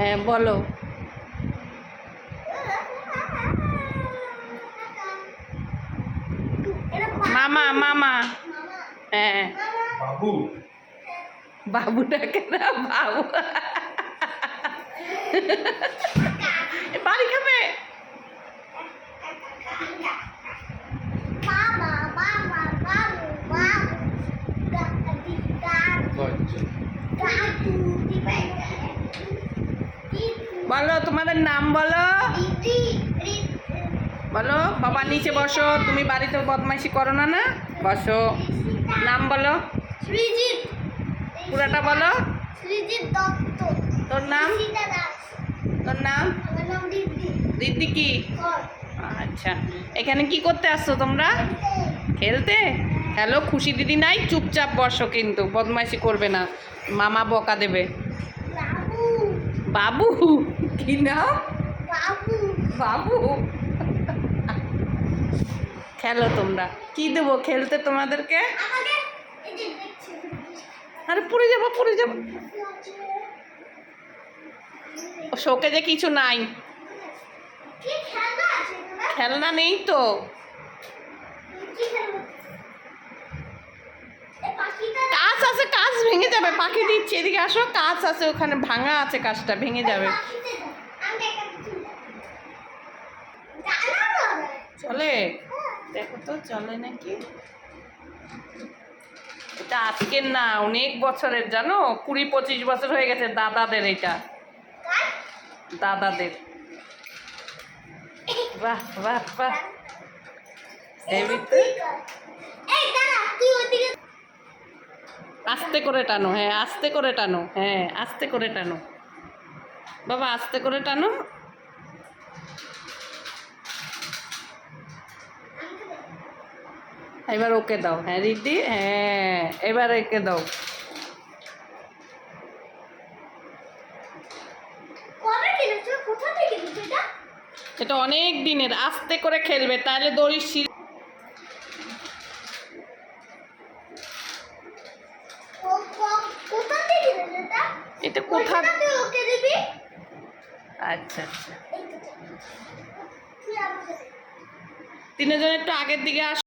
হ্যাঁ বলো। মামা মামা। হ্যাঁ বাবু। বাবু ডাকে না, বাবু। বাড়ি খাবে। বলো তোমাদের নাম বলো। বলো বাবা, নিচে বসো। তুমি বাড়িতে বদমাইশি করো না, না? বসো। নাম বলো। সৃজিত। পুরাটা বলো। সৃজিত দত্ত। তোর নাম? ঋষিতা দাস। তোর নাম? আমার নাম দিদি। দিদি কি? কর। আচ্ছা, এখানে কি করতে আসছো তোমরা? খেলতে? হ্যালো, খুশি দিদি নাই, চুপচাপ বসো, কিন্তু বদমাইশি করবে না, মামা বকা দেবে। বাবু। বাবু? কি নাম? বাবু। বাবু? খেলো তোমরা। কি দেবো খেলতে তোমাদেরকে? আমাকে এই যে দেখছি। আরে পড়ে যাবো, পড়ে যাবো। শোকেজে কিছু নাই, কি খেলনা আছে তোরা? খেলনা নেই তো। কি খেলনা? এই পাখিটা কাঁচ আছে, কাঁচ ভেঙে যাবে। পাখি দিচ্ছে, এদিকে আসো। কাঁচ আছে ওখানে, ভাঙা আছে কাঁচটা, ভেঙে যাবে। পাখিতে দাও। আমি একটা কিছু জানা না। চলে? দেখো তো চলে নাকি। এটা আজকের না, অনেক বছরের, জানো, 20-25 বছর হয়ে গেছে দাদাদের। এটা কার? দাদাদের। বাহ বাহ বাহ। হেবি তো। এই দাঁড়া, তুই ওইদিকে আস্তে করে টানো, হ্যাঁ আস্তে করে টানো, হ্যাঁ আস্তে করে টানো বাবা, আস্তে করে টানো। এবার ওকে দাও। হ্যাঁ দিদি, হ্যাঁ এবার একে দাও। কবে কিনেছো? কোথা থেকে কিনেছো এটা? এটা অনেক দিনের। আস্তে করে খেলবে, তাহলে দড়ির শিল। কোথা থেকে কিনেছো এটা? এটা কোথা? ওইটা তুই ওকে দিবি। আচ্ছা আচ্ছা, এই তো। তুই আমাকে দে। তিনজন একটু আগের দিকে আস।